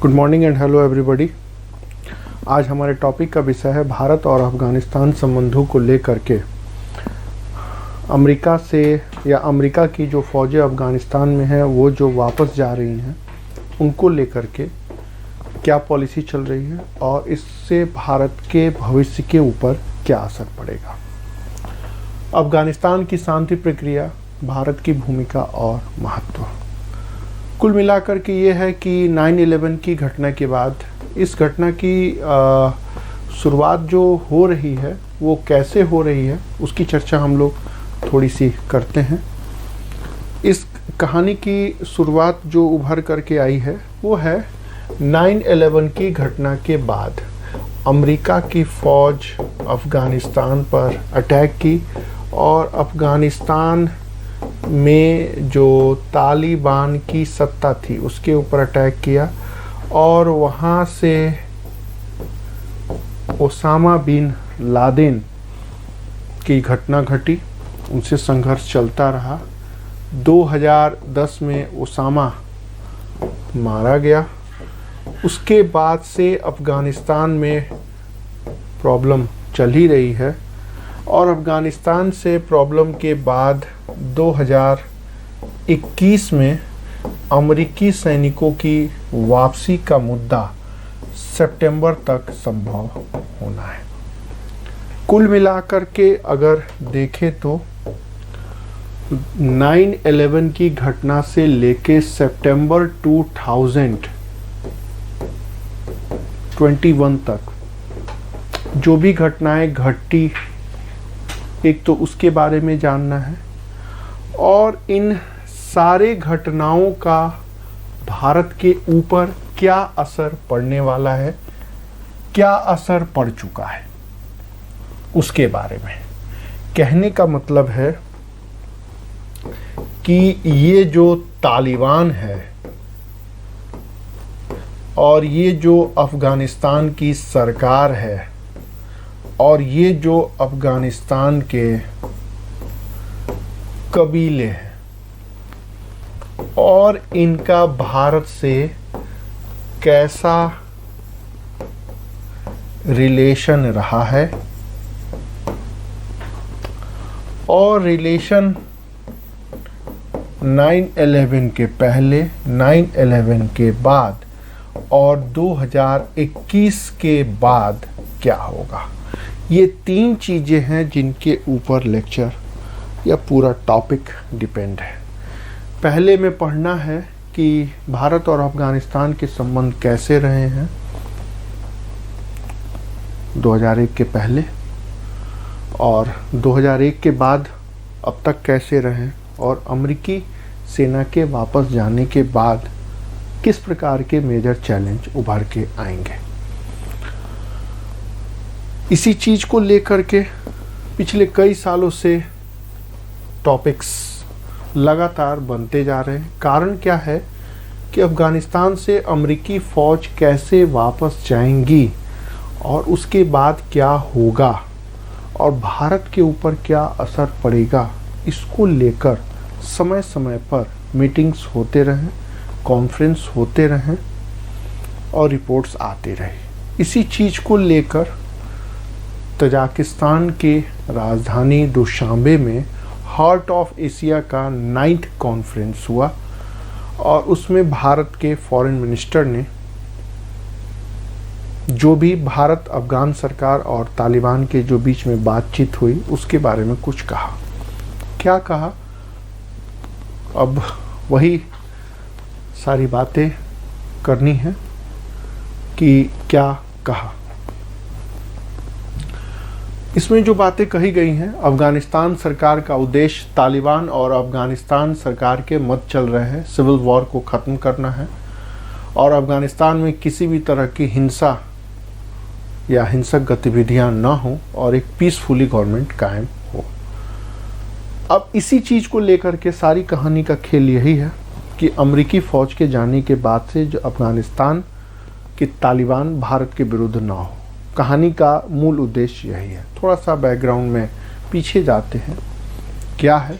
Good morning and hello everybody. आज हमारे topic का विषय है भारत और अफ़गानिस्तान संबंधों को लेकर के अमेरिका से या अमेरिका की जो फ़ौजें अफ़गानिस्तान में हैं वो जो वापस जा रही हैं उनको लेकर के क्या पॉलिसी चल रही है और इससे भारत के भविष्य के ऊपर क्या असर पड़ेगा। अफ़गानिस्तान की शांति प्रक्रिया, भारत की भूमिका और महत्व। कुल मिलाकर के ये है कि 9/11 की घटना के बाद इस घटना की शुरुआत जो हो रही है वो कैसे हो रही है उसकी चर्चा हम लोग थोड़ी सी करते हैं। इस कहानी की शुरुआत जो उभर करके आई है वो है 9/11 की घटना के बाद अमेरिका की फ़ौज अफ़गानिस्तान पर अटैक की और अफ़गानिस्तान में जो तालिबान की सत्ता थी उसके ऊपर अटैक किया और वहाँ से ओसामा बिन लादेन की घटना घटी, उनसे संघर्ष चलता रहा। 2010 में ओसामा मारा गया। उसके बाद से अफ़गानिस्तान में प्रॉब्लम चल ही रही है और अफ़गानिस्तान से प्रॉब्लम के बाद 2021 में अमेरिकी सैनिकों की वापसी का मुद्दा सितंबर तक संभव होना है। कुल मिलाकर के अगर देखें तो 9/11 की घटना से लेके सितंबर 2021 तक जो भी घटनाएं घटी, एक तो उसके बारे में जानना है और इन सारे घटनाओं का भारत के ऊपर क्या असर पड़ने वाला है, क्या असर पड़ चुका है उसके बारे में। कहने का मतलब है कि ये जो तालिबान है और ये जो अफ़गानिस्तान की सरकार है और ये जो अफ़गानिस्तान के कबीले हैं और इनका भारत से कैसा रिलेशन रहा है और रिलेशन 9/11 के पहले, 9/11 के बाद और 2021 के बाद क्या होगा। ये तीन चीज़ें हैं जिनके ऊपर लेक्चर या पूरा टॉपिक डिपेंड है। पहले में पढ़ना है कि भारत और अफ़गानिस्तान के संबंध कैसे रहे हैं 2001 के पहले और 2001 के बाद अब तक कैसे रहे और अमेरिकी सेना के वापस जाने के बाद किस प्रकार के मेजर चैलेंज उभर के आएंगे। इसी चीज़ को लेकर के पिछले कई सालों से टॉपिक्स लगातार बनते जा रहे हैं। कारण क्या है कि अफ़गानिस्तान से अमेरिकी फ़ौज कैसे वापस जाएंगी और उसके बाद क्या होगा और भारत के ऊपर क्या असर पड़ेगा, इसको लेकर समय समय पर मीटिंग्स होते रहें, कॉन्फ्रेंस होते रहें और रिपोर्ट्स आते रहे। इसी चीज़ को लेकर तजाकिस्तान के राजधानी दुशांबे में हार्ट ऑफ एशिया का 9th कॉन्फ्रेंस हुआ और उसमें भारत के फॉरेन मिनिस्टर ने जो भी भारत अफ़गान सरकार और तालिबान के जो बीच में बातचीत हुई उसके बारे में कुछ कहा। क्या कहा, अब वही सारी बातें करनी है कि क्या कहा। इसमें जो बातें कही गई हैं, अफ़गानिस्तान सरकार का उद्देश्य तालिबान और अफ़गानिस्तान सरकार के मध्य चल रहे हैं सिविल वॉर को ख़त्म करना है और अफ़गानिस्तान में किसी भी तरह की हिंसा या हिंसक गतिविधियां न हो और एक पीसफुली गवर्नमेंट कायम हो। अब इसी चीज़ को लेकर के सारी कहानी का खेल यही है कि अमेरिकी फ़ौज के जाने के बाद से जो अफ़गानिस्तान की तालिबान भारत के विरुद्ध ना हो। कहानी का मूल उद्देश्य यही है। थोड़ा सा बैकग्राउंड में पीछे जाते हैं। क्या है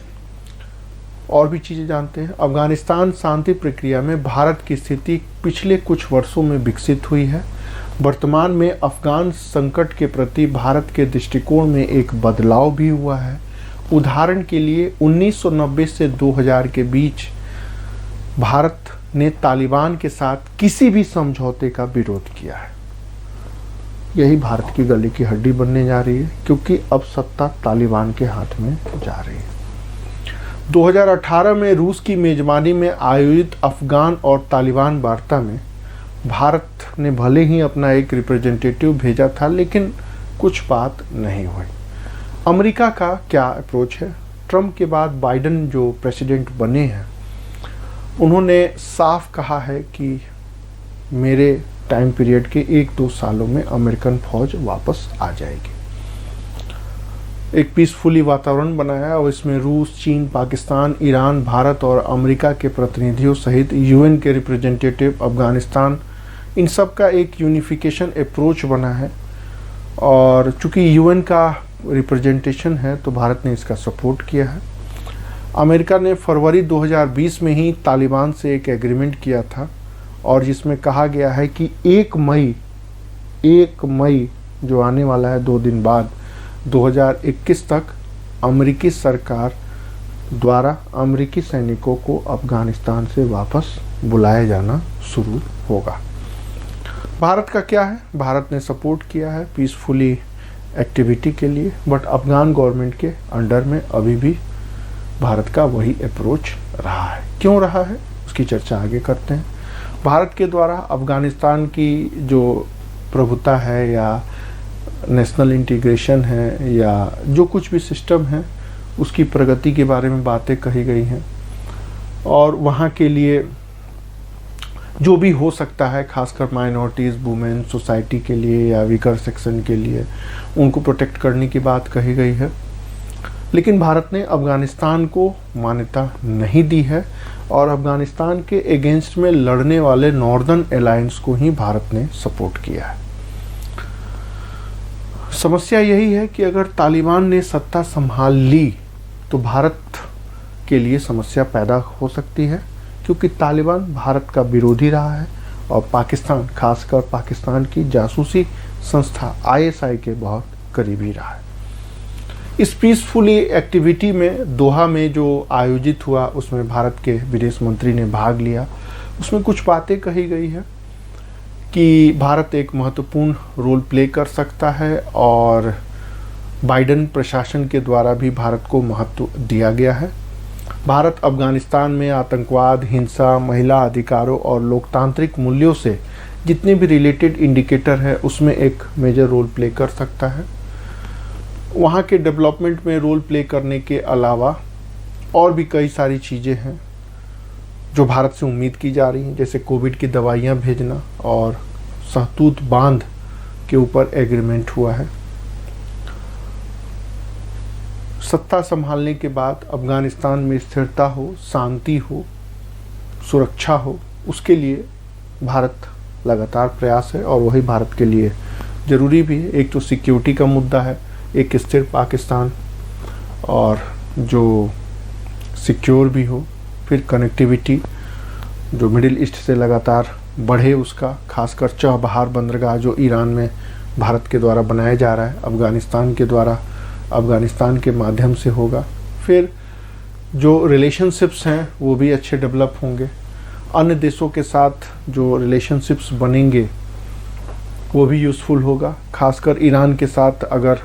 और भी चीज़ें जानते हैं। अफगानिस्तान शांति प्रक्रिया में भारत की स्थिति पिछले कुछ वर्षों में विकसित हुई है। वर्तमान में अफगान संकट के प्रति भारत के दृष्टिकोण में एक बदलाव भी हुआ है। उदाहरण के लिए 1990 से 2000 के बीच भारत ने तालिबान के साथ किसी भी समझौते का विरोध किया है। यही भारत की गले की हड्डी बनने जा रही है, क्योंकि अब सत्ता तालिबान के हाथ में जा रही है। 2018 में रूस की मेजबानी में आयोजित अफगान और तालिबान वार्ता में भारत ने भले ही अपना एक रिप्रेजेंटेटिव भेजा था, लेकिन कुछ बात नहीं हुई। अमेरिका का क्या अप्रोच है? ट्रंप के बाद बाइडेन जो प्रेसिडेंट बने हैं, उन्होंने साफ कहा है कि मेरे टाइम पीरियड के 1-2 सालों में अमेरिकन फौज वापस आ जाएगी। एक पीसफुली वातावरण बनाया और इसमें रूस, चीन, पाकिस्तान, ईरान, भारत और अमेरिका के प्रतिनिधियों सहित यूएन के रिप्रेजेंटेटिव, अफगानिस्तान, इन सब का एक यूनिफिकेशन अप्रोच बना है। और चूंकि यूएन का रिप्रेजेंटेशन है तो भारत ने इसका सपोर्ट किया है। अमेरिका ने फरवरी 2020 में ही तालिबान से एक एग्रीमेंट किया था, और जिसमें कहा गया है कि 1 मई जो आने वाला है 2 दिन बाद 2021 तक अमेरिकी सरकार द्वारा अमेरिकी सैनिकों को अफगानिस्तान से वापस बुलाया जाना शुरू होगा। भारत का क्या है? भारत ने सपोर्ट किया है पीसफुली एक्टिविटी के लिए, बट अफगान गवर्नमेंट के अंडर में अभी भी भारत का वही अप्रोच रहा है। क्यों रहा है उसकी चर्चा आगे करते हैं। भारत के द्वारा अफगानिस्तान की जो प्रभुता है या नेशनल इंटीग्रेशन है या जो कुछ भी सिस्टम है, उसकी प्रगति के बारे में बातें कही गई हैं, और वहाँ के लिए जो भी हो सकता है, खासकर माइनॉरिटीज़, वुमेन, सोसाइटी के लिए या वीकर सेक्शन के लिए, उनको प्रोटेक्ट करने की बात कही गई है। लेकिन भारत ने अफगानिस्तान को मान्यता नहीं दी है, और अफगानिस्तान के अगेंस्ट में लड़ने वाले नॉर्दर्न अलायंस को ही भारत ने सपोर्ट किया है। समस्या यही है कि अगर तालिबान ने सत्ता संभाल ली तो भारत के लिए समस्या पैदा हो सकती है, क्योंकि तालिबान भारत का विरोधी रहा है और पाकिस्तान, खासकर पाकिस्तान की जासूसी संस्था ISI के बहुत करीबी रहा है। इस पीसफुली एक्टिविटी में दोहा में जो आयोजित हुआ, उसमें भारत के विदेश मंत्री ने भाग लिया। उसमें कुछ बातें कही गई है कि भारत एक महत्वपूर्ण रोल प्ले कर सकता है, और बाइडेन प्रशासन के द्वारा भी भारत को महत्व दिया गया है। भारत अफगानिस्तान में आतंकवाद, हिंसा, महिला अधिकारों और लोकतांत्रिक मूल्यों से जितने भी रिलेटेड इंडिकेटर है, उसमें एक मेजर रोल प्ले कर सकता है। वहाँ के डेवलपमेंट में रोल प्ले करने के अलावा और भी कई सारी चीज़ें हैं जो भारत से उम्मीद की जा रही हैं, जैसे कोविड की दवाइयाँ भेजना और सहतूत बांध के ऊपर एग्रीमेंट हुआ है। सत्ता संभालने के बाद अफगानिस्तान में स्थिरता हो, शांति हो, सुरक्षा हो, उसके लिए भारत लगातार प्रयास है, और वही भारत के लिए ज़रूरी भी है। एक तो सिक्योरिटी का मुद्दा है, एक स्थिर पाकिस्तान और जो सिक्योर भी हो, फिर कनेक्टिविटी जो मिडिल ईस्ट से लगातार बढ़े उसका, खासकर चबहार बंदरगाह जो ईरान में भारत के द्वारा बनाया जा रहा है, अफगानिस्तान के द्वारा, अफगानिस्तान के माध्यम से होगा। फिर जो रिलेशनशिप्स हैं वो भी अच्छे डेवलप होंगे। अन्य देशों के साथ जो रिलेशनशिप्स बनेंगे वो भी यूज़फुल होगा, खासकर ईरान के साथ अगर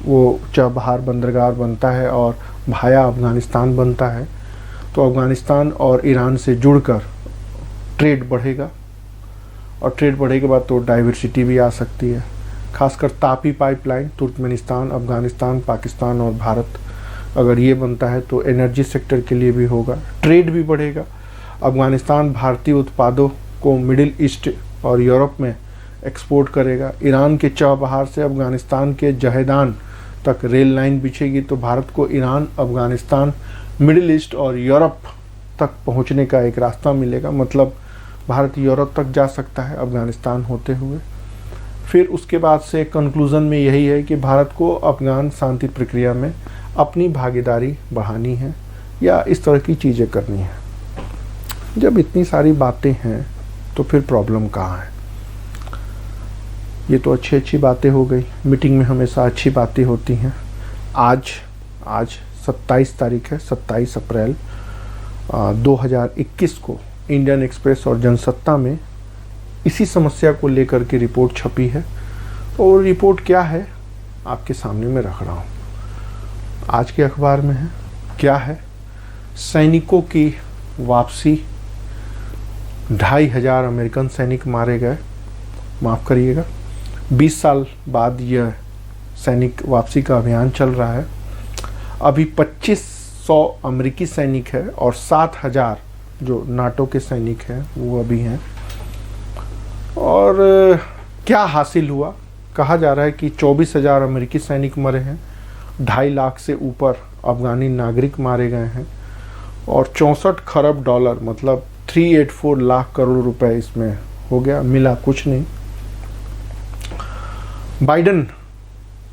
वो चबहार बंदरगाह बनता है और भाया अफगानिस्तान बनता है, तो अफगानिस्तान और ईरान से जुड़कर ट्रेड बढ़ेगा, और ट्रेड बढ़ने के बाद तो डाइवर्सिटी भी आ सकती है। खासकर तापी पाइपलाइन, तुर्कमेनिस्तान, अफगानिस्तान, पाकिस्तान और भारत, अगर ये बनता है तो एनर्जी सेक्टर के लिए भी होगा, ट्रेड भी बढ़ेगा। अफगानिस्तान भारतीय उत्पादों को मिडिल ईस्ट और यूरोप में एक्सपोर्ट करेगा। ईरान के चबहार से अफगानिस्तान के जहेदान तक रेल लाइन बिछेगी, तो भारत को ईरान, अफगानिस्तान, मिडिल ईस्ट और यूरोप तक पहुंचने का एक रास्ता मिलेगा। मतलब भारत यूरोप तक जा सकता है अफगानिस्तान होते हुए। फिर उसके बाद से कंक्लूज़न में यही है कि भारत को अफगान शांति प्रक्रिया में अपनी भागीदारी बढ़ानी है, या इस तरह की चीज़ें करनी है। जब इतनी सारी बातें हैं तो फिर प्रॉब्लम कहाँ है? ये तो अच्छी अच्छी बातें हो गई, मीटिंग में हमेशा अच्छी बातें होती हैं। आज 27 तारीख है, 27 अप्रैल 2021 को इंडियन एक्सप्रेस और जनसत्ता में इसी समस्या को लेकर के रिपोर्ट छपी है। और रिपोर्ट क्या है आपके सामने मैं रख रहा हूँ। आज के अखबार में है, क्या है? सैनिकों की वापसी, 2,500 अमेरिकन सैनिक मारे गए। माफ़ करिएगा, 20 साल बाद यह सैनिक वापसी का अभियान चल रहा है। अभी 2500 अमेरिकी सैनिक है और 7,000 जो नाटो के सैनिक हैं वो अभी हैं। और क्या हासिल हुआ? कहा जा रहा है कि 24,000 अमेरिकी सैनिक मरे हैं, 2.5 लाख से ऊपर अफगानी नागरिक मारे गए हैं और 64 खरब डॉलर मतलब 384 लाख करोड़ रुपए इसमें हो गया। मिला कुछ नहीं। बाइडेन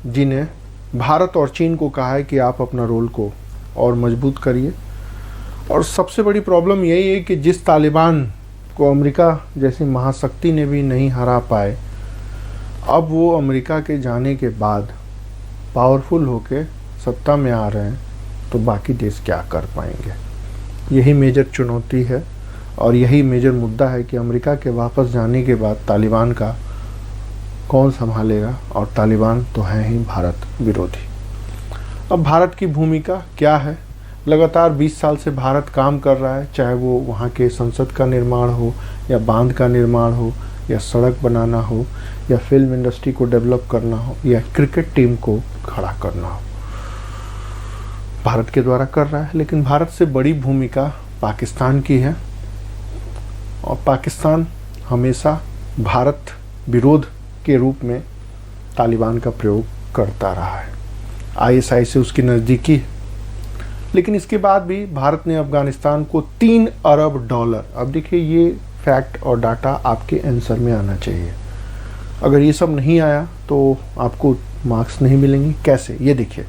जी ने भारत और चीन को कहा है कि आप अपना रोल को और मजबूत करिए। और सबसे बड़ी प्रॉब्लम यही है कि जिस तालिबान को अमेरिका जैसी महाशक्ति ने भी नहीं हरा पाए, अब वो अमेरिका के जाने के बाद पावरफुल होके सत्ता में आ रहे हैं, तो बाकी देश क्या कर पाएंगे? यही मेजर चुनौती है और यही मेजर मुद्दा है कि अमेरिका के वापस जाने के बाद तालिबान का कौन संभालेगा? और तालिबान तो है ही भारत विरोधी। अब भारत की भूमिका क्या है? लगातार 20 साल से भारत काम कर रहा है, चाहे वो वहाँ के संसद का निर्माण हो या बांध का निर्माण हो या सड़क बनाना हो या फिल्म इंडस्ट्री को डेवलप करना हो या क्रिकेट टीम को खड़ा करना हो, भारत के द्वारा कर रहा है। लेकिन भारत से बड़ी भूमिका पाकिस्तान की है और पाकिस्तान हमेशा भारत विरोध के रूप में तालिबान का प्रयोग करता रहा है। आईएसआई से उसकी नज़दीकी है। लेकिन इसके बाद भी भारत ने अफगानिस्तान को 3 अरब डॉलर, अब देखिए ये फैक्ट और डाटा आपके आंसर में आना चाहिए। अगर ये सब नहीं आया तो आपको मार्क्स नहीं मिलेंगे। कैसे? ये देखिए,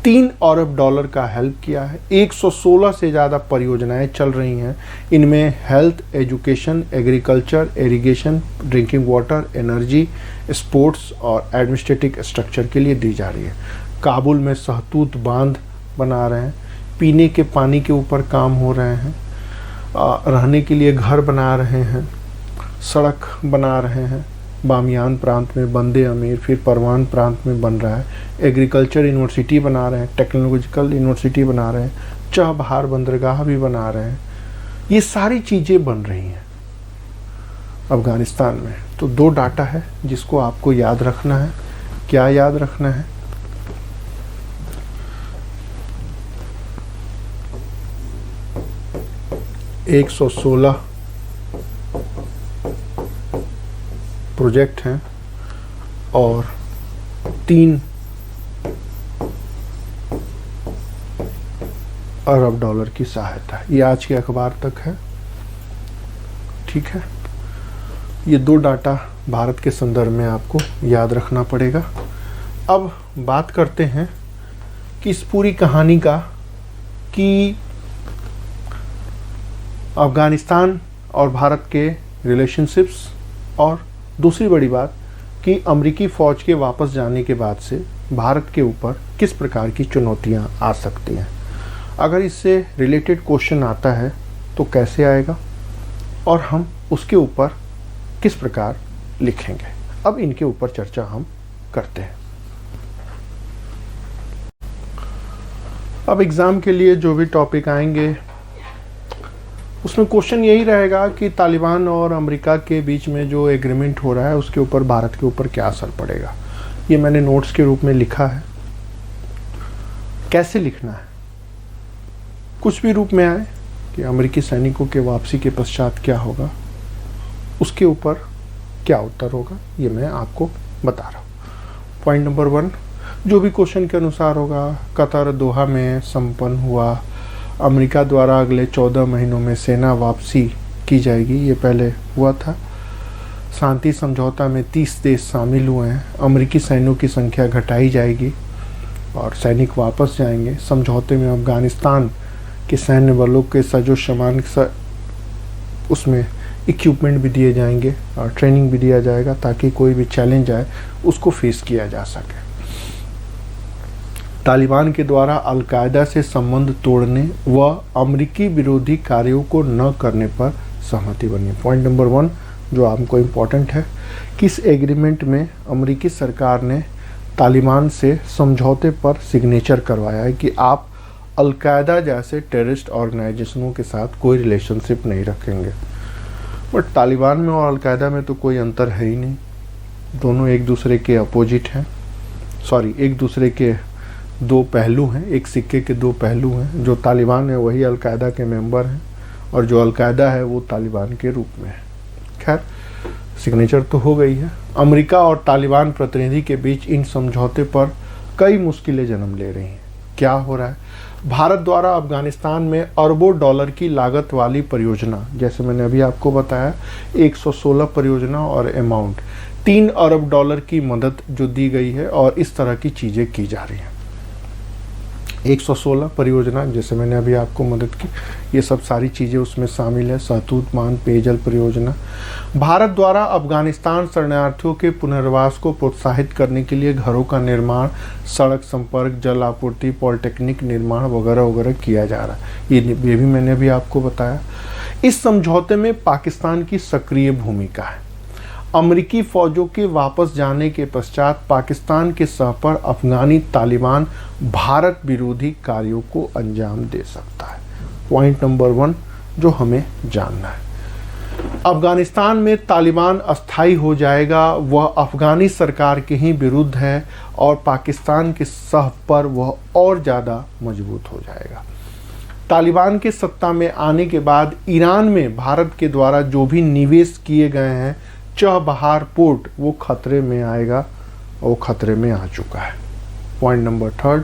3 अरब डॉलर का हेल्प किया है। 116 से ज़्यादा परियोजनाएं चल रही हैं। इनमें health, education, agriculture, irrigation, drinking water, energy, sports और एडमिनिस्ट्रेटिव स्ट्रक्चर के लिए दी जा रही है। काबुल में सहतूत बांध बना रहे हैं, पीने के पानी के ऊपर काम हो रहे हैं, रहने के लिए घर बना रहे हैं, सड़क बना रहे हैं। बामियान प्रांत में बंदे अमीर, फिर परवान प्रांत में बन रहा है। एग्रीकल्चर यूनिवर्सिटी बना रहे हैं, टेक्नोलॉजिकल यूनिवर्सिटी बना रहे हैं, चबहार बंदरगाह भी बना रहे हैं। ये सारी चीज़ें बन रही हैं अफगानिस्तान में। तो 2 डाटा है जिसको आपको याद रखना है। क्या याद रखना है? $116 प्रोजेक्ट हैं और 3 अरब डॉलर की सहायता। ये आज के अखबार तक है, ठीक है। ये 2 डाटा भारत के संदर्भ में आपको याद रखना पड़ेगा। अब बात करते हैं कि इस पूरी कहानी का कि अफ़गानिस्तान और भारत के रिलेशनशिप्स, और दूसरी बड़ी बात कि अमेरिकी फ़ौज के वापस जाने के बाद से भारत के ऊपर किस प्रकार की चुनौतियां आ सकती हैं। अगर इससे रिलेटेड क्वेश्चन आता है तो कैसे आएगा और हम उसके ऊपर किस प्रकार लिखेंगे, अब इनके ऊपर चर्चा हम करते हैं। अब एग्ज़ाम के लिए जो भी टॉपिक आएंगे उसमें क्वेश्चन यही रहेगा कि तालिबान और अमेरिका के बीच में जो एग्रीमेंट हो रहा है उसके ऊपर भारत के ऊपर क्या असर पड़ेगा। ये मैंने नोट्स के रूप में लिखा है। कैसे लिखना है? कुछ भी रूप में आए कि अमेरिकी सैनिकों के वापसी के पश्चात क्या होगा, उसके ऊपर क्या उत्तर होगा, ये मैं आपको बता रहा हूँ। पॉइंट नंबर 1, जो भी क्वेश्चन के अनुसार होगा, कतर दोहा में संपन्न हुआ, अमेरिका द्वारा अगले 14 महीनों में सेना वापसी की जाएगी, ये पहले हुआ था। शांति समझौता में 30 देश शामिल हुए हैं। अमेरिकी सैनिकों की संख्या घटाई जाएगी और सैनिक वापस जाएंगे। समझौते में अफ़गानिस्तान कि सैन्य बलों के साजो सामान उसमें इक्विपमेंट भी दिए जाएंगे और ट्रेनिंग भी दिया जाएगा, ताकि कोई भी चैलेंज आए उसको फेस किया जा सके। तालिबान के द्वारा अलकायदा से संबंध तोड़ने व अमेरिकी विरोधी कार्यों को न करने पर सहमति बनी। पॉइंट नंबर 1 जो आपको इम्पोर्टेंट है कि इस एग्रीमेंट में अमेरिकी सरकार ने तालिबान से समझौते पर सिग्नेचर करवाया है कि आप अलकायदा जैसे टेररिस्ट ऑर्गेनाइजेशनों के साथ कोई रिलेशनशिप नहीं रखेंगे। बट तालिबान में और अलकायदा में तो कोई अंतर है ही नहीं, दोनों एक दूसरे के अपोजिट हैं, एक दूसरे के दो पहलू हैं, एक सिक्के के दो पहलू हैं। जो तालिबान है वही अलकायदा के मेंबर हैं और जो अलकायदा है वो तालिबान के रूप में है। खैर, सिग्नेचर तो हो गई है। अमेरिका और तालिबान प्रतिनिधि के बीच इन समझौते पर कई मुश्किलें जन्म ले रही हैं। क्या हो रहा है? भारत द्वारा अफगानिस्तान में अरबों डॉलर की लागत वाली परियोजना, जैसे मैंने अभी आपको बताया 116 परियोजना और अमाउंट 3 अरब डॉलर की मदद जो दी गई है, और इस तरह की चीज़ें की जा रही हैं। 116 परियोजना जैसे मैंने अभी आपको मदद की, ये सब सारी चीज़ें उसमें शामिल है। सहतूत मान पेयजल परियोजना। भारत द्वारा अफगानिस्तान शरणार्थियों के पुनर्वास को प्रोत्साहित करने के लिए घरों का निर्माण, सड़क संपर्क, जल आपूर्ति, पॉलिटेक्निक निर्माण वगैरह वगैरह किया जा रहा है। ये भी मैंने अभी आपको बताया। इस समझौते में पाकिस्तान की सक्रिय भूमिका है। अमेरिकी फौजों के वापस जाने के पश्चात पाकिस्तान के सह पर अफगानी तालिबान भारत विरोधी कार्यों को अंजाम दे सकता है। पॉइंट नंबर 1 जो हमें जानना है, अफगानिस्तान में तालिबान अस्थायी हो जाएगा, वह अफगानी सरकार के ही विरुद्ध है और पाकिस्तान के सह पर वह और ज़्यादा मजबूत हो जाएगा। तालिबान के सत्ता में आने के बाद ईरान में भारत के द्वारा जो भी निवेश किए गए हैं, चबहार पोर्ट वो खतरे में आएगा, वो खतरे में आ चुका है। पॉइंट नंबर 3,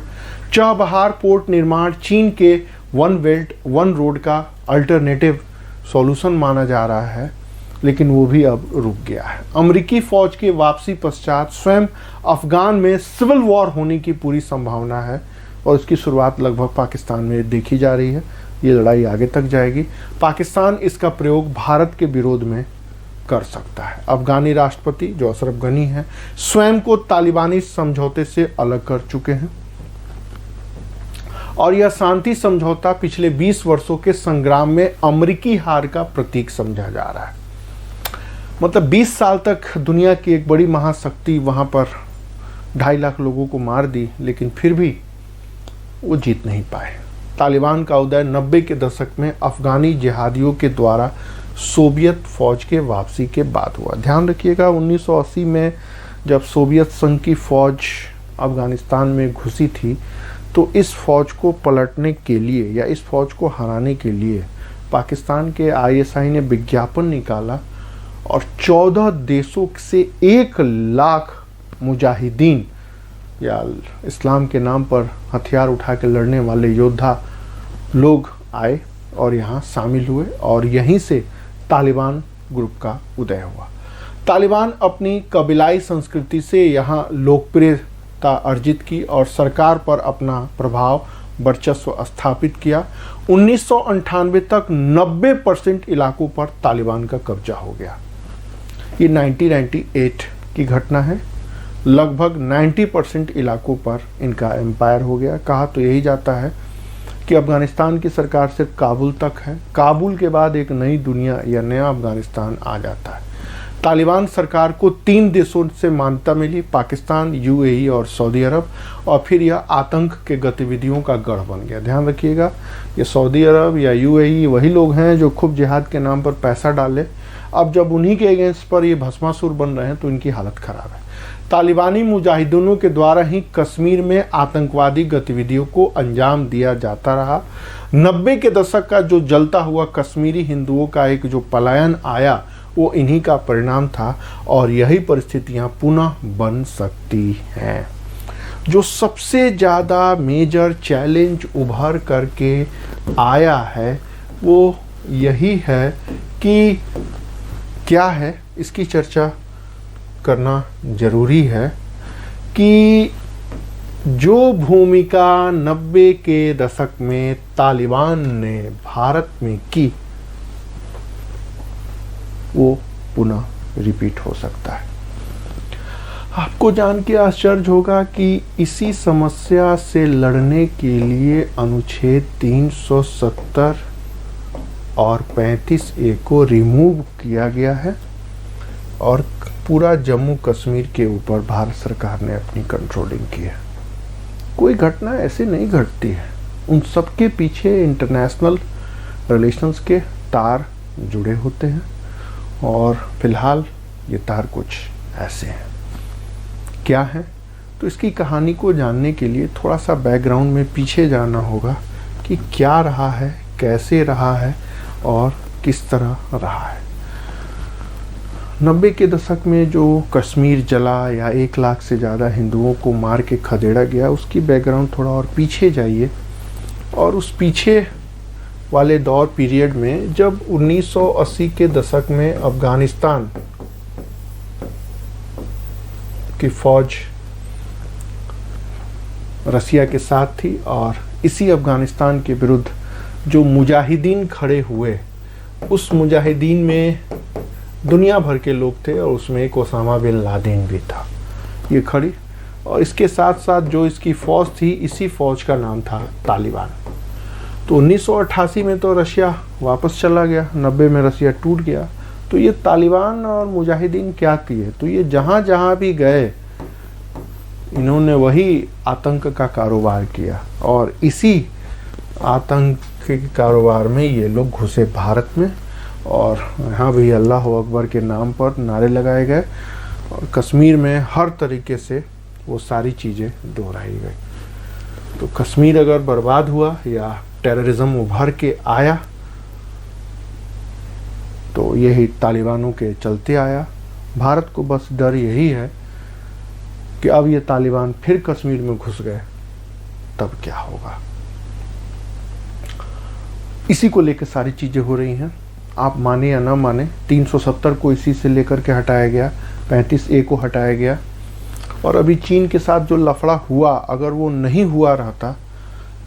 चबहार पोर्ट निर्माण चीन के वन बेल्ट वन रोड का अल्टरनेटिव सॉल्यूशन माना जा रहा है, लेकिन वो भी अब रुक गया है। अमेरिकी फौज के वापसी पश्चात स्वयं अफगान में सिविल वॉर होने की पूरी संभावना है और इसकी शुरुआत लगभग पाकिस्तान में देखी जा रही है। ये लड़ाई आगे तक जाएगी। पाकिस्तान इसका प्रयोग भारत के विरोध में कर सकता है। अफगानी राष्ट्रपति जो अशरफ गनी है स्वयं को तालिबानी समझौते से अलग कर चुके हैं और यह शांति समझौता पिछले 20 वर्षों के संग्राम में अमेरिकी हार का प्रतीक समझा जा रहा है। मतलब 20 साल तक दुनिया की एक बड़ी महाशक्ति वहां पर 2.5 लाख लोगों को मार दी, लेकिन फिर भी वो जीत नहीं पाए। तालिबान का उदय 90 के दशक में अफगानी जिहादियों के द्वारा सोवियत फौज के वापसी के बाद हुआ। ध्यान रखिएगा 1980 में जब सोवियत संघ की फौज अफगानिस्तान में घुसी थी, तो इस फौज को पलटने के लिए या इस फौज को हराने के लिए पाकिस्तान के ISI ने विज्ञापन निकाला और 14 देशों से 1 लाख मुजाहिदीन या इस्लाम के नाम पर हथियार उठा के लड़ने वाले योद्धा लोग आए और यहाँ शामिल हुए और यहीं से तालिबान ग्रुप का उदय हुआ। तालिबान अपनी कबीलाई संस्कृति से यहाँ लोकप्रियता अर्जित की और सरकार पर अपना प्रभाव वर्चस्व स्थापित किया। 1998 तक 90% इलाकों पर तालिबान का कब्जा हो गया। ये 1998 की घटना है। लगभग 90% इलाकों पर इनका एम्पायर हो गया। कहा तो यही जाता है कि अफगानिस्तान की सरकार सिर्फ काबुल तक है, काबुल के बाद एक नई दुनिया या नया अफगानिस्तान आ जाता है। तालिबान सरकार को 3 देशों से मान्यता मिली, पाकिस्तान, UAE और सऊदी अरब, और फिर यह आतंक के गतिविधियों का गढ़ बन गया। ध्यान रखिएगा, ये सऊदी अरब या UAE वही लोग हैं जो खूब जिहाद के नाम पर पैसा डाले। अब जब उन्हीं के अगेंस्ट पर ये भस्मासुर बन रहे हैं तो इनकी हालत खराब है। तालिबानी मुजाहिदीनों के द्वारा ही कश्मीर में आतंकवादी गतिविधियों को अंजाम दिया जाता रहा। 90 के दशक का जो जलता हुआ कश्मीरी हिंदुओं का एक जो पलायन आया वो इन्हीं का परिणाम था और यही परिस्थितियां पुनः बन सकती हैं। जो सबसे ज़्यादा मेजर चैलेंज उभर करके आया है वो यही है कि क्या है, इसकी चर्चा करना जरूरी है कि जो भूमिका 90 के दशक में तालिबान ने भारत में की, वो पुनः रिपीट हो सकता है। आपको जान के आश्चर्य होगा कि इसी समस्या से लड़ने के लिए अनुच्छेद 370 और 35A को रिमूव किया गया है और पूरा जम्मू कश्मीर के ऊपर भारत सरकार ने अपनी कंट्रोलिंग की है। कोई घटना ऐसे नहीं घटती है, उन सब के पीछे इंटरनेशनल रिलेशंस के तार जुड़े होते हैं और फिलहाल ये तार कुछ ऐसे हैं। क्या है? तो इसकी कहानी को जानने के लिए थोड़ा सा बैकग्राउंड में पीछे जाना होगा कि क्या रहा है, कैसे रहा है और किस तरह रहा है। 90 के दशक में जो कश्मीर जला या 1 लाख से ज़्यादा हिंदुओं को मार के खदेड़ा गया, उसकी बैकग्राउंड थोड़ा और पीछे जाइए और उस पीछे वाले दौर पीरियड में जब 1980 के दशक में अफगानिस्तान की फौज रसिया के साथ थी और इसी अफगानिस्तान के विरुद्ध जो मुजाहिदीन खड़े हुए, उस मुजाहिदीन में दुनिया भर के लोग थे और उसमें एक ओसामा बिन लादेन भी था। ये खड़ी और इसके साथ साथ जो इसकी फ़ौज थी, इसी फ़ौज का नाम था तालिबान। तो 1988 में तो रशिया वापस चला गया, 90 में रसिया टूट गया। तो ये तालिबान और मुजाहिदीन क्या किए? तो ये जहाँ जहाँ भी गए इन्होंने वही आतंक का कारोबार किया और इसी आतंक के कारोबार में ये लोग घुसे भारत में और यहाँ भी अल्लाह अकबर के नाम पर नारे लगाए गए और कश्मीर में हर तरीके से वो सारी चीज़ें दोहराई गई। तो कश्मीर अगर बर्बाद हुआ या टेररिज्म उभर के आया तो यही तालिबानों के चलते आया। भारत को बस डर यही है कि अब ये तालिबान फिर कश्मीर में घुस गए तब क्या होगा। इसी को लेकर सारी चीज़ें हो रही हैं, आप माने या ना माने। 370 को इसी से लेकर के हटाया गया, 35A को हटाया गया और अभी चीन के साथ जो लफड़ा हुआ, अगर वो नहीं हुआ रहता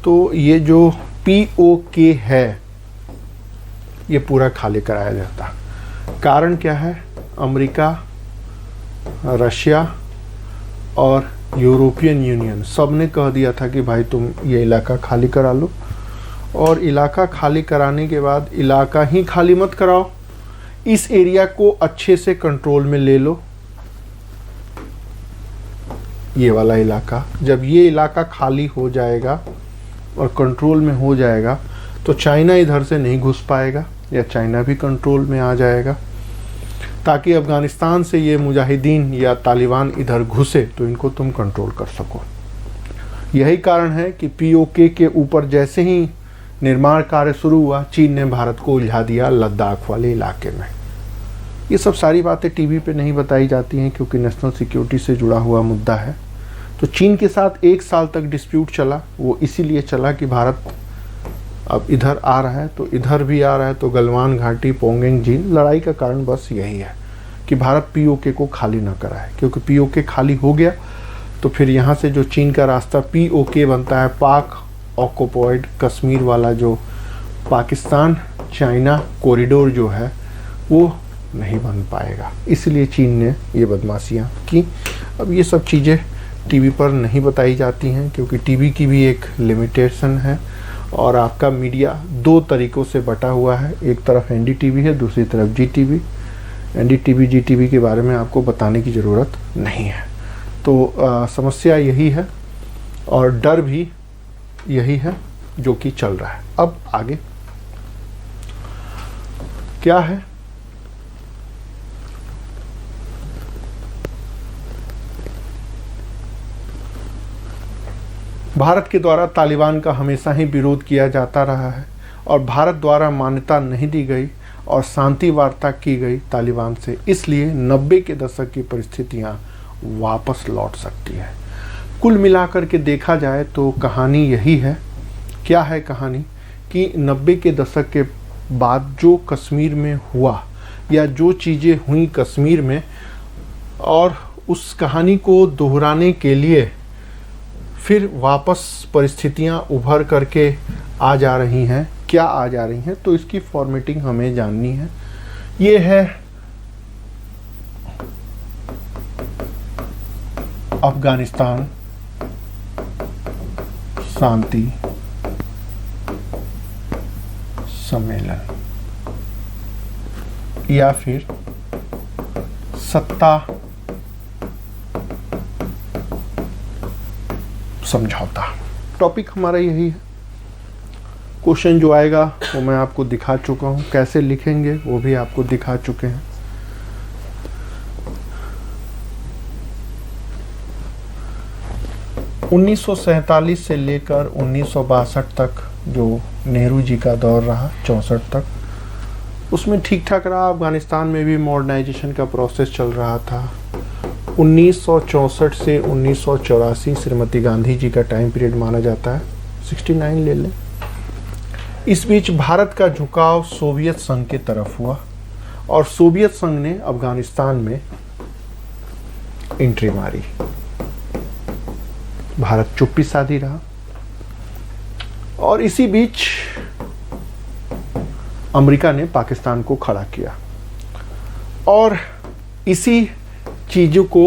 तो ये जो POK है ये पूरा खाली कराया जाता। कारण क्या है? अमेरिका, रशिया और यूरोपियन यूनियन सब ने कह दिया था कि भाई तुम ये इलाका खाली करा लो और इलाका खाली कराने के बाद इलाका ही खाली मत कराओ, इस एरिया को अच्छे से कंट्रोल में ले लो। ये वाला इलाका, जब ये इलाका खाली हो जाएगा और कंट्रोल में हो जाएगा तो चाइना इधर से नहीं घुस पाएगा या चाइना भी कंट्रोल में आ जाएगा, ताकि अफगानिस्तान से ये मुजाहिदीन या तालिबान इधर घुसे तो इनको तुम कंट्रोल कर सको। यही कारण है कि POK के ऊपर जैसे ही निर्माण कार्य शुरू हुआ, चीन ने भारत को उलझा दिया लद्दाख वाले इलाके में। ये सब सारी बातें टीवी पे नहीं बताई जाती हैं क्योंकि नेशनल सिक्योरिटी से जुड़ा हुआ मुद्दा है। तो चीन के साथ 1 साल तक डिस्प्यूट चला, वो इसीलिए चला कि भारत अब इधर आ रहा है तो इधर भी आ रहा है, तो गलवान घाटी, पोंगेंग झील, लड़ाई का कारण बस यही है कि भारत POK को खाली ना कराए, क्योंकि POK खाली हो गया तो फिर यहाँ से जो चीन का रास्ता POK बनता है, पाक ऑक्युपाइड कश्मीर वाला, जो पाकिस्तान चाइना कॉरिडोर जो है वो नहीं बन पाएगा। इसलिए चीन ने ये बदमाशियाँ की। अब ये सब चीज़ें टीवी पर नहीं बताई जाती हैं क्योंकि टीवी की भी एक लिमिटेशन है और आपका मीडिया 2 तरीक़ों से बटा हुआ है। एक तरफ NDTV है, दूसरी तरफ GTV। NDTV GTV के बारे में आपको बताने की ज़रूरत नहीं है। तो समस्या यही है और डर भी यही है जो कि चल रहा है। अब आगे क्या है? भारत के द्वारा तालिबान का हमेशा ही विरोध किया जाता रहा है और भारत द्वारा मान्यता नहीं दी गई और शांति वार्ता की गई तालिबान से, इसलिए 90 के दशक की परिस्थितियां वापस लौट सकती है। कुल मिलाकर के देखा जाए तो कहानी यही है। क्या है कहानी? कि 90 के दशक के बाद जो कश्मीर में हुआ या जो चीज़ें हुई कश्मीर में, और उस कहानी को दोहराने के लिए फिर वापस परिस्थितियां उभर करके आ जा रही हैं, क्या आ जा रही हैं, तो इसकी फॉर्मेटिंग हमें जाननी है। ये है अफगानिस्तान शांति सम्मेलन या फिर सत्ता समझौता। टॉपिक हमारा यही है। क्वेश्चन जो आएगा वो मैं आपको दिखा चुका हूँ, कैसे लिखेंगे वो भी आपको दिखा चुके हैं। उन्नीस से लेकर 1962 तक जो नेहरू जी का दौर रहा, 64 तक, उसमें ठीक ठाक रहा। अफगानिस्तान में भी मॉडर्नाइजेशन का प्रोसेस चल रहा था। 1964 से 1984 श्रीमती गांधी जी का टाइम पीरियड माना जाता है, 69 ले लें। इस बीच भारत का झुकाव सोवियत संघ की तरफ हुआ और सोवियत संघ ने अफगानिस्तान में एंट्री मारी। भारत चुप्पी साधी रहा और इसी बीच अमेरिका ने पाकिस्तान को खड़ा किया और इसी चीज़ों को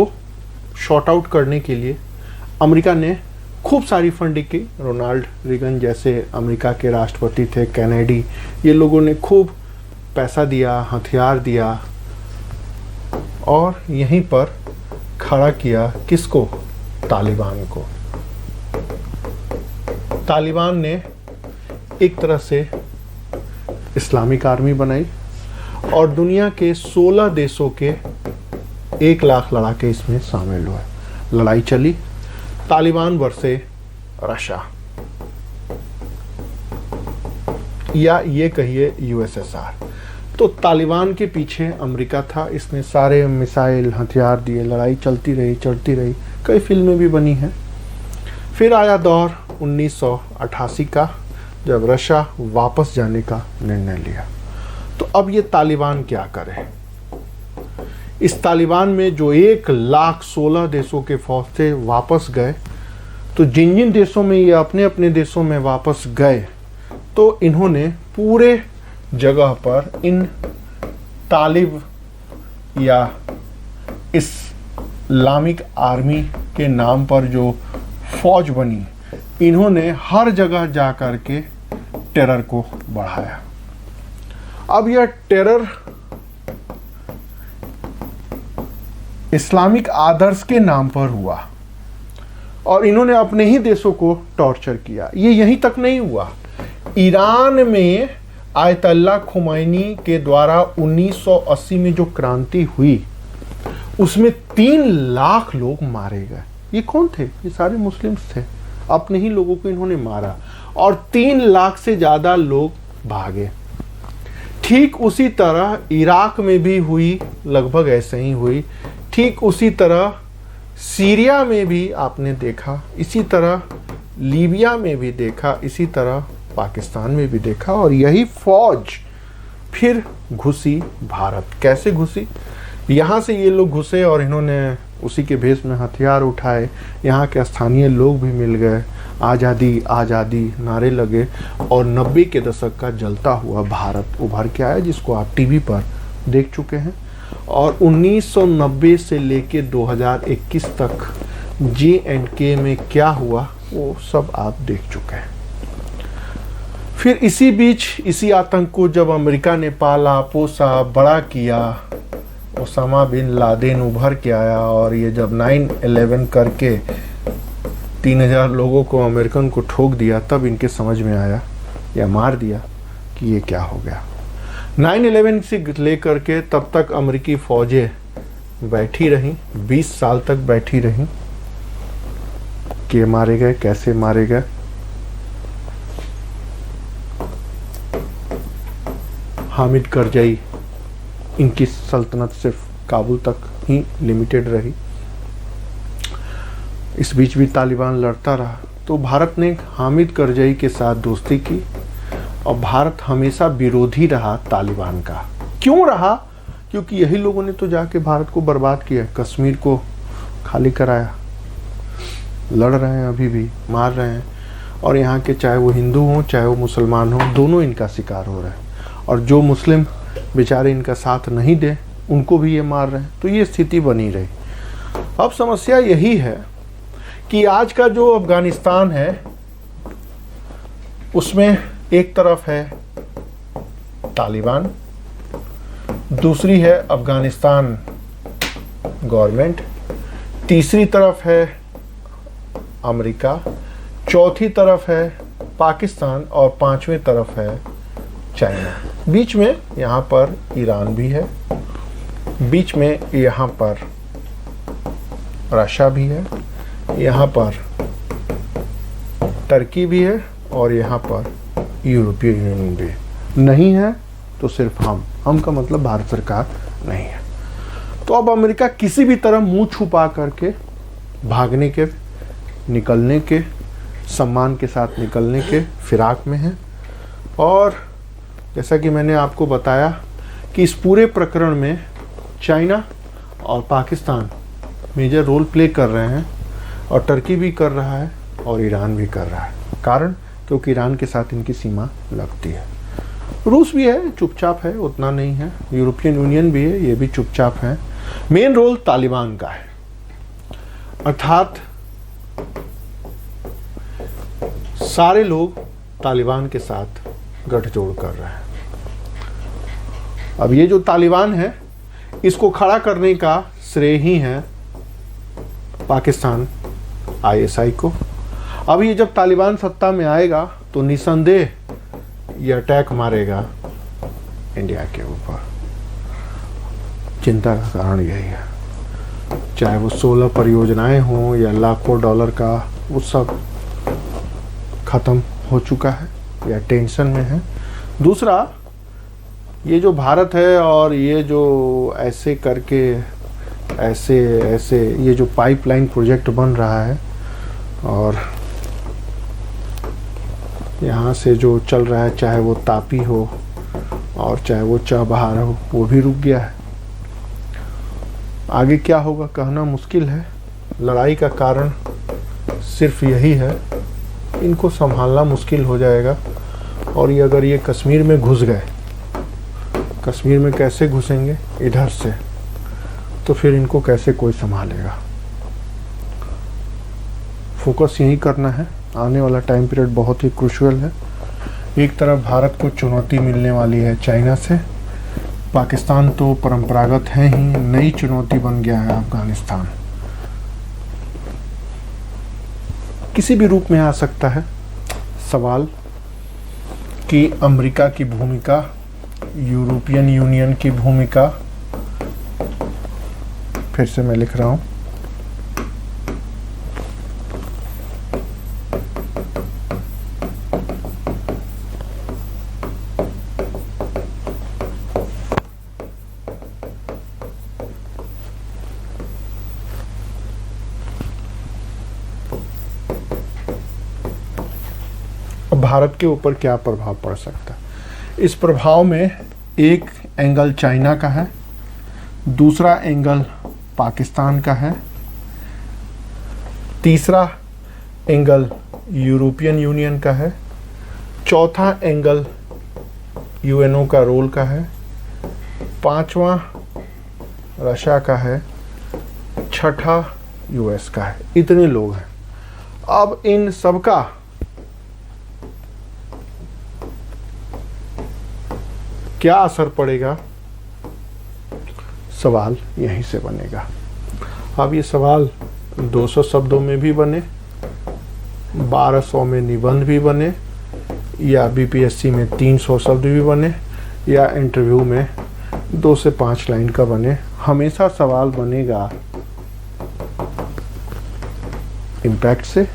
शॉर्ट आउट करने के लिए अमेरिका ने खूब सारी फंडिंग की। रोनाल्ड रीगन जैसे अमेरिका के राष्ट्रपति थे, कैनेडी, ये लोगों ने खूब पैसा दिया, हथियार दिया और यहीं पर खड़ा किया किसको? तालिबान को। तालिबान ने एक तरह से इस्लामिक आर्मी बनाई और दुनिया के 16 देशों के 1 लाख लड़ाके इसमें शामिल हुए। लड़ाई चली तालिबान वर्सेस रशिया या ये कहिए यूएसएसआर। तो तालिबान के पीछे अमेरिका था, इसने सारे मिसाइल हथियार दिए, लड़ाई चलती रही, कई फिल्में भी बनी हैं। फिर आया दौर 1988 का, जब रशिया वापस जाने का निर्णय लिया। तो अब ये तालिबान क्या करे? इस तालिबान में जो 1,16 देशों के फौज थे वापस गए, तो जिन जिन देशों में ये अपने अपने देशों में वापस गए, तो इन्होंने पूरे जगह पर इन तालिब या इस्लामिक आर्मी के नाम पर जो फौज बनी, इन्होंने हर जगह जा कर के टेरर को बढ़ाया। अब यह टेरर इस्लामिक आदर्श के नाम पर हुआ और इन्होंने अपने ही देशों को टॉर्चर किया। ये यहीं तक नहीं हुआ, ईरान में आयतुल्लाह खुमैनी के द्वारा 1980 में जो क्रांति हुई, उसमें 3 लाख लोग मारे गए। ये कौन थे? ये सारे मुस्लिम्स थे। अपने ही लोगों को इन्होंने मारा और 3 लाख से ज़्यादा लोग भागे। ठीक उसी तरह इराक में भी हुई, लगभग ऐसे ही हुई। ठीक उसी तरह सीरिया में भी आपने देखा, इसी तरह लीबिया में भी देखा, इसी तरह पाकिस्तान में भी देखा। और यही फौज फिर घुसी भारत। कैसे घुसी? यहाँ से ये लोग घुसे और इन्होंने उसी के भेष में हथियार उठाए। यहाँ के स्थानीय लोग भी मिल गए, आज़ादी आज़ादी नारे लगे और 90 के दशक का जलता हुआ भारत उभर के आया, जिसको आप टीवी पर देख चुके हैं। और 1990 से लेके 2021 तक J&K में क्या हुआ वो सब आप देख चुके हैं। फिर इसी बीच इसी आतंक को जब अमेरिका ने पाला पोसा बड़ा किया, ओसामा बिन लादेन उभर के आया और ये जब 9/11 करके 3000 लोगों को अमेरिकन को ठोक दिया, तब इनके समझ में आया या मार दिया कि ये क्या हो गया। 9/11 से लेकर के तब तक अमेरिकी फौजें बैठी रहीं, 20 साल तक बैठी रहीं। कि मारे गए, कैसे मारे गए? हामिद करजई, इनकी सल्तनत सिर्फ काबुल तक ही लिमिटेड रही। इस बीच भी तालिबान लड़ता रहा। तो भारत ने हामिद करजई के साथ दोस्ती की और भारत हमेशा विरोधी रहा तालिबान का। क्यों रहा? क्योंकि यही लोगों ने तो जाके भारत को बर्बाद किया, कश्मीर को खाली कराया। लड़ रहे हैं, अभी भी मार रहे हैं, और यहाँ के चाहे वो हिंदू हों चाहे वो मुसलमान हों, दोनों इनका शिकार हो रहे हैं। और जो मुस्लिम बेचारे इनका साथ नहीं दे उनको भी ये मार रहे हैं। तो ये स्थिति बनी रही। अब समस्या यही है कि आज का जो अफगानिस्तान है उसमें एक तरफ है तालिबान, दूसरी है अफगानिस्तान गवर्नमेंट, तीसरी तरफ है अमेरिका, चौथी तरफ है पाकिस्तान और पांचवी तरफ है चाइना। बीच में यहाँ पर ईरान भी है, बीच में यहाँ पर रशिया भी है, यहाँ पर टर्की भी है और यहाँ पर यूरोपीय यूनियन भी है। नहीं है तो सिर्फ हम का मतलब भारत सरकार नहीं है। तो अब अमेरिका किसी भी तरह मुंह छुपा करके भागने के, निकलने के, सम्मान के साथ निकलने के फिराक में है। और जैसा कि मैंने आपको बताया कि इस पूरे प्रकरण में चाइना और पाकिस्तान मेजर रोल प्ले कर रहे हैं, और टर्की भी कर रहा है और ईरान भी कर रहा है। कारण क्योंकि ईरान के साथ इनकी सीमा लगती है। रूस भी है, चुपचाप है, उतना नहीं है। यूरोपियन यूनियन भी है, ये भी चुपचाप है। मेन रोल तालिबान का है, अर्थात सारे लोग तालिबान के साथ गठजोड़ कर रहे हैं। अब ये जो तालिबान है इसको खड़ा करने का श्रेय ही है पाकिस्तान ISI को। अब ये जब तालिबान सत्ता में आएगा तो निसंदेह ये अटैक मारेगा इंडिया के ऊपर। चिंता का कारण यही है। चाहे वो 16 परियोजनाएं हों या लाखों डॉलर का, वो सब खत्म हो चुका है या टेंशन में है। दूसरा, ये जो भारत है और ये जो ऐसे करके ऐसे ये जो पाइपलाइन प्रोजेक्ट बन रहा है और यहाँ से जो चल रहा है, चाहे वो तापी हो और चाहे वो चबहार हो, वो भी रुक गया है। आगे क्या होगा कहना मुश्किल है। लड़ाई का कारण सिर्फ यही है, इनको संभालना मुश्किल हो जाएगा। और ये अगर ये कश्मीर में घुस गए, कश्मीर में कैसे घुसेंगे इधर से, तो फिर इनको कैसे कोई संभालेगा। फोकस यही करना है। आने वाला टाइम पीरियड बहुत ही क्रूशियल है। एक तरफ भारत को चुनौती मिलने वाली है चाइना से, पाकिस्तान तो परंपरागत है ही, नई चुनौती बन गया है अफगानिस्तान। किसी भी रूप में आ सकता है। सवाल कि अमेरिका की भूमिका, यूरोपियन यूनियन की भूमिका, फिर से मैं लिख रहा हूँ, भारत के ऊपर क्या प्रभाव पड़ सकता है। इस प्रभाव में एक एंगल चाइना का है, दूसरा एंगल पाकिस्तान का है, तीसरा एंगल यूरोपियन यूनियन का है, चौथा एंगल UNO का रोल का है, पांचवा रशिया का है, छठा US का है। इतने लोग हैं। अब इन सबका क्या असर पड़ेगा, सवाल यहीं से बनेगा। अब ये सवाल 200 शब्दों में भी बने, 1200 में निबंध भी बने, या BPSC में 300 शब्द भी बने, या इंटरव्यू में 2 से 5 लाइन का बने, हमेशा सवाल बनेगा इम्पैक्ट से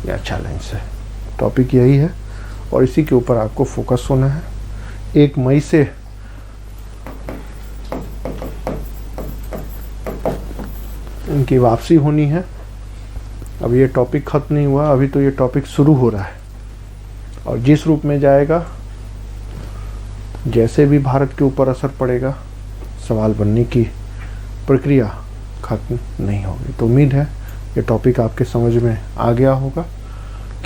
या चैलेंज से। टॉपिक यही है और इसी के ऊपर आपको फोकस होना है। 1 मई से इनकी वापसी होनी है। अब ये टॉपिक ख़त्म नहीं हुआ, अभी तो ये टॉपिक शुरू हो रहा है। और जिस रूप में जाएगा, जैसे भी भारत के ऊपर असर पड़ेगा, सवाल बनने की प्रक्रिया ख़त्म नहीं होगी। तो उम्मीद है ये टॉपिक आपके समझ में आ गया होगा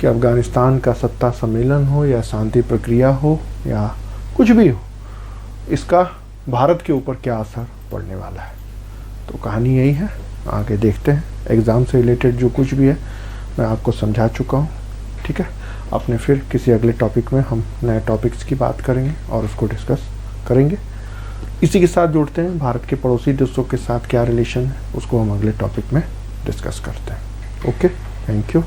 कि अफ़गानिस्तान का सत्ता सम्मेलन हो या शांति प्रक्रिया हो या कुछ भी हो, इसका भारत के ऊपर क्या असर पड़ने वाला है। तो कहानी यही है, आगे देखते हैं। एग्ज़ाम से रिलेटेड जो कुछ भी है मैं आपको समझा चुका हूँ, ठीक है। अपने फिर किसी अगले टॉपिक में हम नए टॉपिक्स की बात करेंगे और उसको डिस्कस करेंगे। इसी के साथ जुड़ते हैं, भारत के पड़ोसी देशों के साथ क्या रिलेशन है उसको हम अगले टॉपिक में डिस्कस करते हैं। Okay, thank you.